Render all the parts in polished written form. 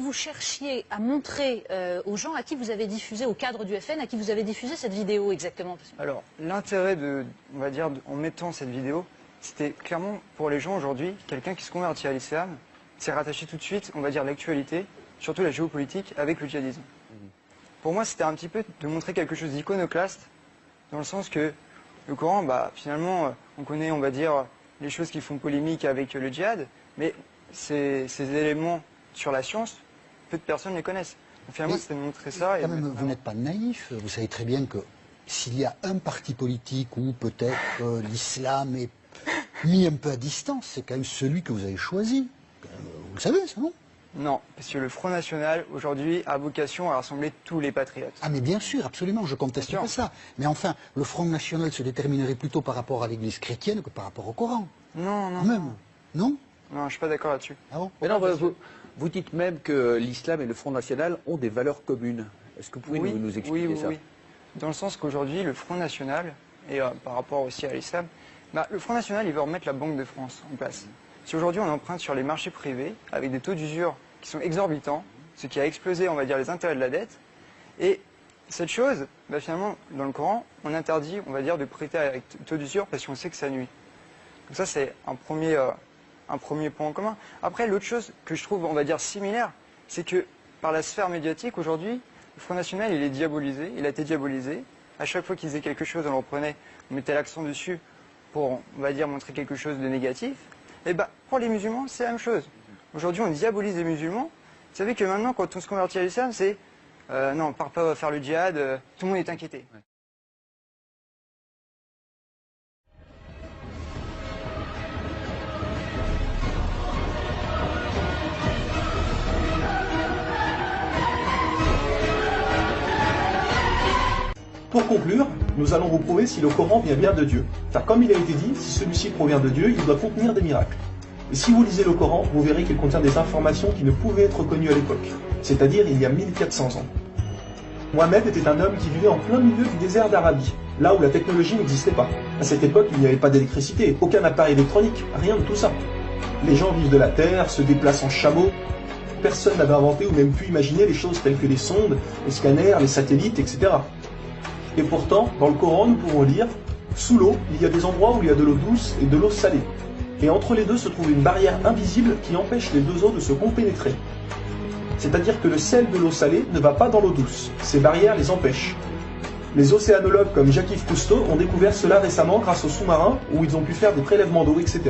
vous cherchiez à montrer aux gens à qui vous avez diffusé, au cadre du FN, à qui vous avez diffusé cette vidéo exactement? Alors, l'intérêt on va dire, en mettant cette vidéo, c'était clairement pour les gens aujourd'hui, quelqu'un qui se convertit à l'islam, c'est rattaché tout de suite, on va dire, l'actualité, surtout la géopolitique, avec le djihadisme. Pour moi, c'était un petit peu de montrer quelque chose d'iconoclaste, dans le sens que le Coran, bah, finalement, on connaît, on va dire, les choses qui font polémique avec le djihad, mais ces éléments sur la science, peu de personnes les connaissent. Donc, finalement, c'était de montrer ça. Quand même, vous n'êtes pas naïf, vous savez très bien que s'il y a un parti politique où peut-être l'islam est mis un peu à distance, c'est quand même celui que vous avez choisi. Vous le savez, ça, non? Non, parce que le Front National, aujourd'hui, a vocation à rassembler tous les patriotes. Ah mais bien sûr, absolument, je conteste pas ça. Mais enfin, le Front National se déterminerait plutôt par rapport à l'Église chrétienne que par rapport au Coran. Non, non. Même. Non? Non, je suis pas d'accord là-dessus. Ah bon? Mais non, vous dites même que l'islam et le Front National ont des valeurs communes. Est-ce que vous pouvez nous expliquer ça? Oui. Dans le sens qu'aujourd'hui, le Front National, et par rapport aussi à l'islam, bah, le Front National, il veut remettre la Banque de France en place. Si aujourd'hui on emprunte sur les marchés privés, avec des taux d'usure qui sont exorbitants, ce qui a explosé, on va dire, les intérêts de la dette, et cette chose, bah, finalement, dans le Coran, on interdit, on va dire, de prêter avec taux d'usure parce qu'on sait que ça nuit. Donc ça, c'est un premier point en commun. Après, l'autre chose que je trouve, on va dire, similaire, c'est que par la sphère médiatique, aujourd'hui, le Front National, il est diabolisé, il a été diabolisé. À chaque fois qu'il faisait quelque chose, on le reprenait, on mettait l'accent dessus pour, on va dire, montrer quelque chose de négatif. Et bah, pour les musulmans, c'est la même chose. Aujourd'hui, on diabolise les musulmans. Vous savez que maintenant, quand on se convertit à l'islam, c'est non, on ne part pas faire le djihad, tout le monde est inquiété. Ouais. Pour conclure, nous allons vous prouver si le Coran vient bien de Dieu. Car comme il a été dit, si celui-ci provient de Dieu, il doit contenir des miracles. Et si vous lisez le Coran, vous verrez qu'il contient des informations qui ne pouvaient être connues à l'époque, c'est-à-dire il y a 1400 ans. Mohamed était un homme qui vivait en plein milieu du désert d'Arabie, là où la technologie n'existait pas. À cette époque, il n'y avait pas d'électricité, aucun appareil électronique, rien de tout ça. Les gens vivent de la terre, se déplacent en chameau. Personne n'avait inventé ou même pu imaginer les choses telles que les sondes, les scanners, les satellites, etc. Et pourtant, dans le Coran, nous pouvons lire « Sous l'eau, il y a des endroits où il y a de l'eau douce et de l'eau salée. Et entre les deux se trouve une barrière invisible qui empêche les deux eaux de se compénétrer. » C'est-à-dire que le sel de l'eau salée ne va pas dans l'eau douce. Ces barrières les empêchent. Les océanologues comme Jacques-Yves Cousteau ont découvert cela récemment grâce aux sous-marins où ils ont pu faire des prélèvements d'eau, etc.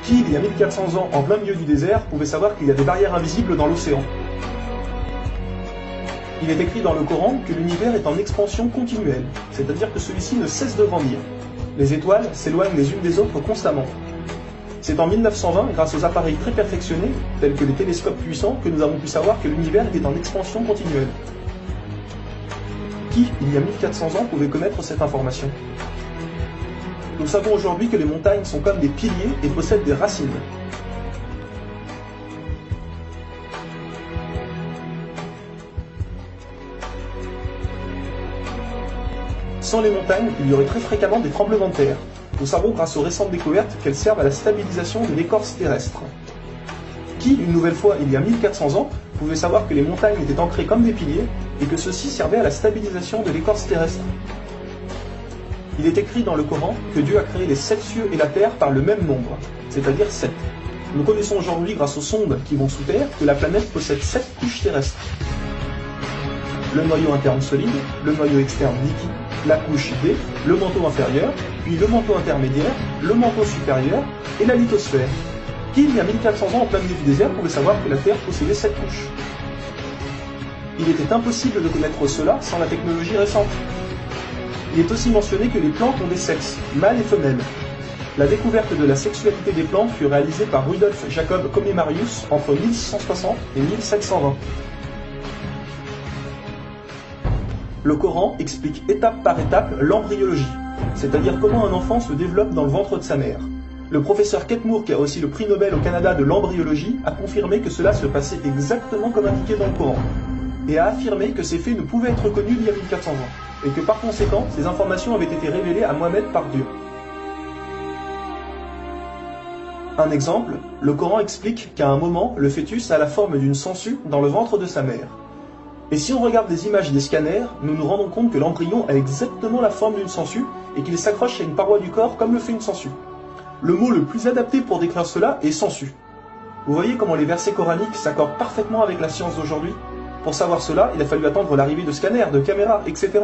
Qui, il y a 1400 ans, en plein milieu du désert, pouvait savoir qu'il y a des barrières invisibles dans l'océan? Il est écrit dans le Coran que l'univers est en expansion continuelle, c'est-à-dire que celui-ci ne cesse de grandir. Les étoiles s'éloignent les unes des autres constamment. C'est en 1920, grâce aux appareils très perfectionnés, tels que les télescopes puissants, que nous avons pu savoir que l'univers était en expansion continuelle. Qui, il y a 1400 ans, pouvait connaître cette information? Nous savons aujourd'hui que les montagnes sont comme des piliers et possèdent des racines. Sans les montagnes, il y aurait très fréquemment des tremblements de terre. Nous savons grâce aux récentes découvertes qu'elles servent à la stabilisation de l'écorce terrestre. Qui, une nouvelle fois, il y a 1400 ans, pouvait savoir que les montagnes étaient ancrées comme des piliers et que ceux-ci servaient à la stabilisation de l'écorce terrestre? Il est écrit dans le Coran que Dieu a créé les 7 cieux et la terre par le même nombre, c'est-à-dire 7. Nous connaissons aujourd'hui, grâce aux sondes qui vont sous terre, que la planète possède 7 couches terrestres. Le noyau interne solide, le noyau externe liquide, la couche D, le manteau inférieur, puis le manteau intermédiaire, le manteau supérieur et la lithosphère. Qui, il y a 1400 ans en plein milieu du désert, pouvait savoir que la Terre possédait 7 couches? Il était impossible de connaître cela sans la technologie récente. Il est aussi mentionné que les plantes ont des sexes, mâles et femelles. La découverte de la sexualité des plantes fut réalisée par Rudolf Jacob Comnenarius entre 1660 et 1720. Le Coran explique étape par étape l'embryologie, c'est-à-dire comment un enfant se développe dans le ventre de sa mère. Le professeur Ketmour, qui a aussi le prix Nobel au Canada de l'embryologie, a confirmé que cela se passait exactement comme indiqué dans le Coran, et a affirmé que ces faits ne pouvaient être connus il y a 1400 ans, et que par conséquent, ces informations avaient été révélées à Mohamed par Dieu. Un exemple, le Coran explique qu'à un moment, le fœtus a la forme d'une sangsue dans le ventre de sa mère. Et si on regarde les images des scanners, nous nous rendons compte que l'embryon a exactement la forme d'une sangsue et qu'il s'accroche à une paroi du corps comme le fait une sangsue. Le mot le plus adapté pour décrire cela est sangsue. Vous voyez comment les versets coraniques s'accordent parfaitement avec la science d'aujourd'hui? Pour savoir cela, il a fallu attendre l'arrivée de scanners, de caméras, etc.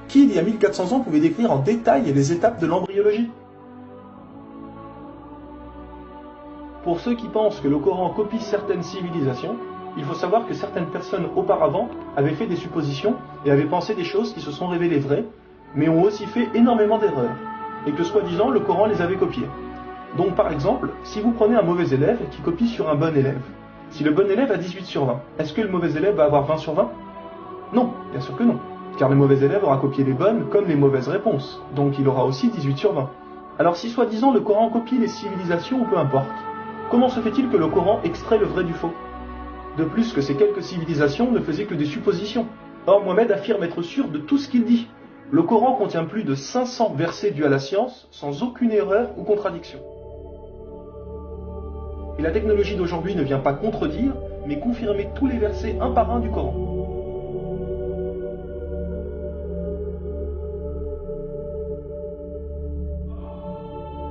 Qui, il y a 1400 ans, pouvait décrire en détail les étapes de l'embryologie? Pour ceux qui pensent que le Coran copie certaines civilisations, il faut savoir que certaines personnes auparavant avaient fait des suppositions et avaient pensé des choses qui se sont révélées vraies, mais ont aussi fait énormément d'erreurs, et que soi-disant le Coran les avait copiées. Donc par exemple, si vous prenez un mauvais élève qui copie sur un bon élève, si le bon élève a 18 sur 20, est-ce que le mauvais élève va avoir 20 sur 20? Non, bien sûr que non, car le mauvais élève aura copié les bonnes comme les mauvaises réponses, donc il aura aussi 18 sur 20. Alors si soi-disant le Coran copie les civilisations ou peu importe, comment se fait-il que le Coran extrait le vrai du faux? De plus que ces quelques civilisations ne faisaient que des suppositions. Or Mohammed affirme être sûr de tout ce qu'il dit. Le Coran contient plus de 500 versets dus à la science, sans aucune erreur ou contradiction. Et la technologie d'aujourd'hui ne vient pas contredire, mais confirmer tous les versets un par un du Coran.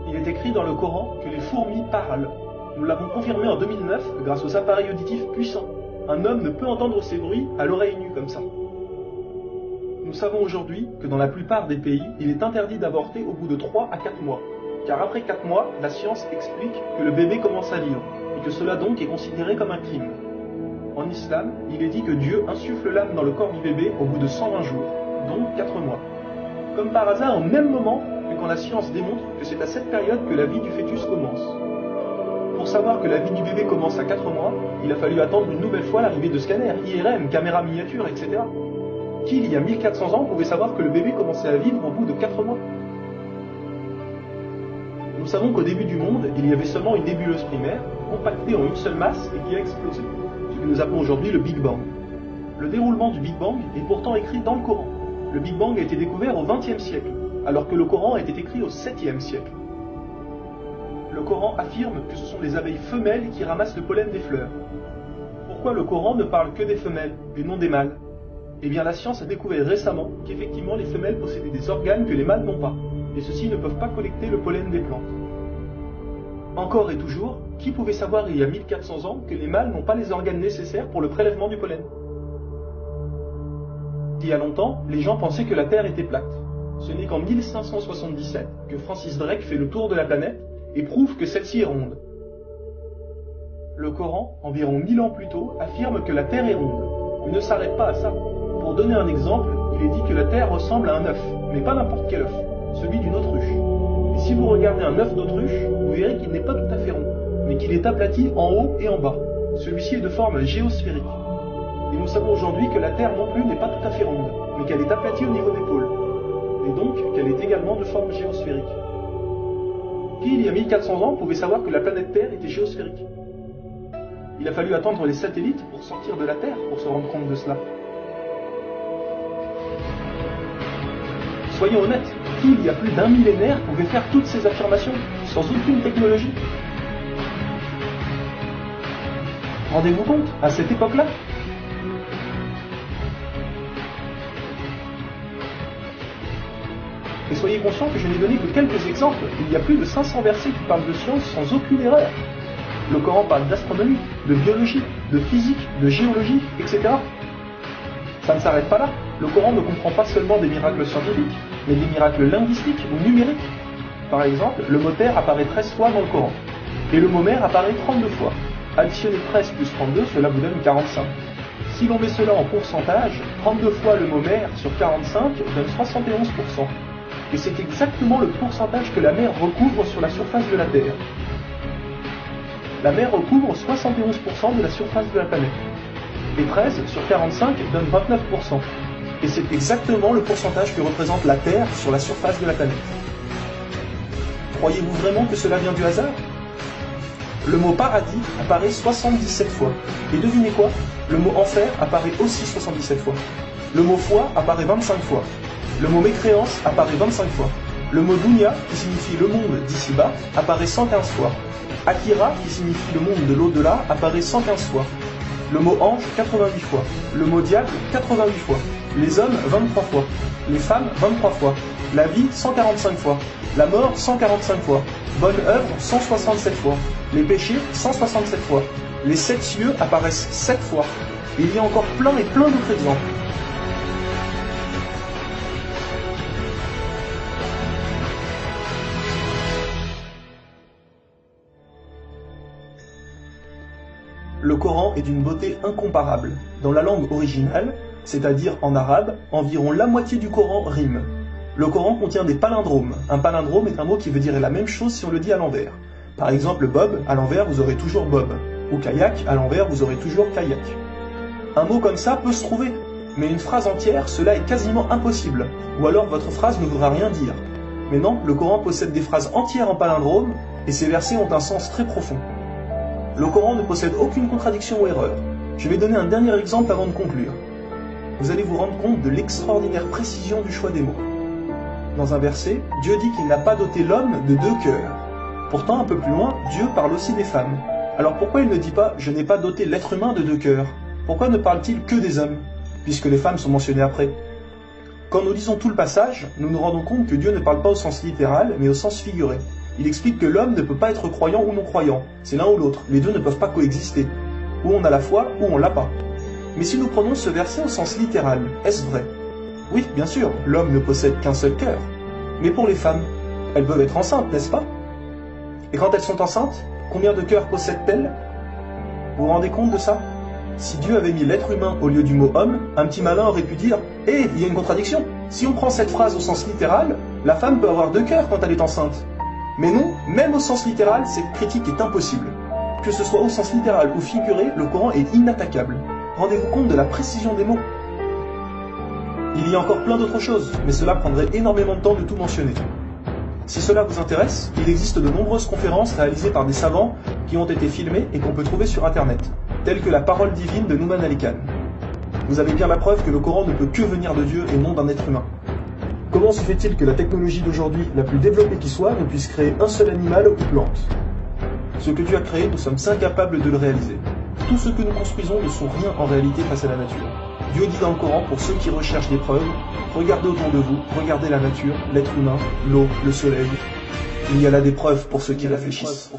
Il est écrit dans le Coran que les fourmis parlent. Nous l'avons confirmé en 2009 grâce aux appareils auditifs puissants. Un homme ne peut entendre ces bruits à l'oreille nue comme ça. Nous savons aujourd'hui que dans la plupart des pays, il est interdit d'avorter au bout de 3 à 4 mois. Car après 4 mois, la science explique que le bébé commence à vivre, et que cela donc est considéré comme un crime. En islam, il est dit que Dieu insuffle l'âme dans le corps du bébé au bout de 120 jours, donc 4 mois. Comme par hasard, au même moment que quand la science démontre que c'est à cette période que la vie du fœtus commence. Pour savoir que la vie du bébé commence à 4 mois, il a fallu attendre une nouvelle fois l'arrivée de scanners, IRM, caméras miniatures, etc. Qui, il y a 1400 ans, pouvait savoir que le bébé commençait à vivre au bout de 4 mois? Nous savons qu'au début du monde, il y avait seulement une nébuleuse primaire, compactée en une seule masse et qui a explosé, ce que nous appelons aujourd'hui le Big Bang. Le déroulement du Big Bang est pourtant écrit dans le Coran. Le Big Bang a été découvert au XXe siècle, alors que le Coran a été écrit au 7e siècle. Le Coran affirme que ce sont les abeilles femelles qui ramassent le pollen des fleurs. Pourquoi le Coran ne parle que des femelles et non des mâles? Eh bien la science a découvert récemment qu'effectivement les femelles possédaient des organes que les mâles n'ont pas, et ceux-ci ne peuvent pas collecter le pollen des plantes. Encore et toujours, qui pouvait savoir il y a 1400 ans que les mâles n'ont pas les organes nécessaires pour le prélèvement du pollen? Il y a longtemps, les gens pensaient que la Terre était plate. Ce n'est qu'en 1577 que Francis Drake fait le tour de la planète et prouve que celle-ci est ronde. Le Coran, environ 1000 ans plus tôt, affirme que la Terre est ronde, mais ne s'arrête pas à ça. Pour donner un exemple, il est dit que la Terre ressemble à un œuf, mais pas n'importe quel œuf, celui d'une autruche. Et si vous regardez un œuf d'autruche, vous verrez qu'il n'est pas tout à fait rond, mais qu'il est aplati en haut et en bas. Celui-ci est de forme géosphérique. Et nous savons aujourd'hui que la Terre non plus n'est pas tout à fait ronde, mais qu'elle est aplatie au niveau des pôles, et donc qu'elle est également de forme géosphérique. Qui, il y a 1400 ans, pouvait savoir que la planète Terre était géosphérique? Il a fallu attendre les satellites pour sortir de la Terre pour se rendre compte de cela. Soyons honnêtes, qui, il y a plus d'un millénaire, pouvait faire toutes ces affirmations sans aucune technologie? Rendez-vous compte, à cette époque-là? Et soyez conscients que je n'ai donné que quelques exemples. Il y a plus de 500 versets qui parlent de science sans aucune erreur. Le Coran parle d'astronomie, de biologie, de physique, de géologie, etc. Ça ne s'arrête pas là. Le Coran ne comprend pas seulement des miracles scientifiques, mais des miracles linguistiques ou numériques. Par exemple, le mot terre apparaît 13 fois dans le Coran, et le mot mer apparaît 32 fois. Additionnez 13 plus 32, cela vous donne 45. Si l'on met cela en pourcentage, 32 fois le mot mer sur 45 donne 71%. Et c'est exactement le pourcentage que la mer recouvre sur la surface de la Terre. La mer recouvre 71% de la surface de la planète. Et 13 sur 45 donne 29%. Et c'est exactement le pourcentage que représente la Terre sur la surface de la planète. Croyez-vous vraiment que cela vient du hasard? Le mot paradis apparaît 77 fois. Et devinez quoi? Le mot enfer apparaît aussi 77 fois. Le mot foi apparaît 25 fois. Le mot mécréance apparaît 25 fois. Le mot dunya, qui signifie le monde d'ici-bas, apparaît 115 fois. Akira, qui signifie le monde de l'au-delà, apparaît 115 fois. Le mot ange, 88 fois. Le mot diable, 88 fois. Les hommes, 23 fois. Les femmes, 23 fois. La vie, 145 fois. La mort, 145 fois. Bonne œuvre, 167 fois. Les péchés, 167 fois. Les 7 cieux apparaissent 7 fois. Et il y a encore plein et plein d'autres exemples. Le Coran est d'une beauté incomparable. Dans la langue originale, c'est-à-dire en arabe, environ la moitié du Coran rime. Le Coran contient des palindromes. Un palindrome est un mot qui veut dire la même chose si on le dit à l'envers. Par exemple, Bob, à l'envers, vous aurez toujours Bob. Ou kayak, à l'envers, vous aurez toujours kayak. Un mot comme ça peut se trouver, mais une phrase entière, cela est quasiment impossible. Ou alors votre phrase ne voudra rien dire. Mais non, le Coran possède des phrases entières en palindrome, et ces versets ont un sens très profond. Le Coran ne possède aucune contradiction ou erreur. Je vais donner un dernier exemple avant de conclure. Vous allez vous rendre compte de l'extraordinaire précision du choix des mots. Dans un verset, Dieu dit qu'il n'a pas doté l'homme de 2 cœurs. Pourtant, un peu plus loin, Dieu parle aussi des femmes. Alors pourquoi il ne dit pas « je n'ai pas doté l'être humain de 2 cœurs » ? Pourquoi ne parle-t-il que des hommes, puisque les femmes sont mentionnées après ? Quand nous lisons tout le passage, nous nous rendons compte que Dieu ne parle pas au sens littéral, mais au sens figuré. Il explique que l'homme ne peut pas être croyant ou non-croyant, c'est l'un ou l'autre, les deux ne peuvent pas coexister. Ou on a la foi, ou on l'a pas. Mais si nous prenons ce verset au sens littéral, est-ce vrai ? Oui, bien sûr, l'homme ne possède qu'un seul cœur. Mais pour les femmes, elles peuvent être enceintes, n'est-ce pas ? Et quand elles sont enceintes, combien de cœurs possèdent-elles ? Vous vous rendez compte de ça ? Si Dieu avait mis l'être humain au lieu du mot homme, un petit malin aurait pu dire « Hé, il y a une contradiction. Si on prend cette phrase au sens littéral, la femme peut avoir 2 cœurs quand elle est enceinte. » Mais non, même au sens littéral, cette critique est impossible. Que ce soit au sens littéral ou figuré, le Coran est inattaquable. Rendez-vous compte de la précision des mots. Il y a encore plein d'autres choses, mais cela prendrait énormément de temps de tout mentionner. Si cela vous intéresse, il existe de nombreuses conférences réalisées par des savants qui ont été filmées et qu'on peut trouver sur internet, telles que la parole divine de Nouman Ali Khan. Vous avez bien la preuve que le Coran ne peut que venir de Dieu et non d'un être humain. Comment se fait-il que la technologie d'aujourd'hui, la plus développée qui soit, ne puisse créer un seul animal ou plante ? Ce que Dieu a créé, nous sommes incapables de le réaliser. Tout ce que nous construisons ne sont rien en réalité face à la nature. Dieu dit dans le Coran, pour ceux qui recherchent des preuves, regardez autour de vous, regardez la nature, l'être humain, l'eau, le soleil. Il y a là des preuves pour ceux qui réfléchissent.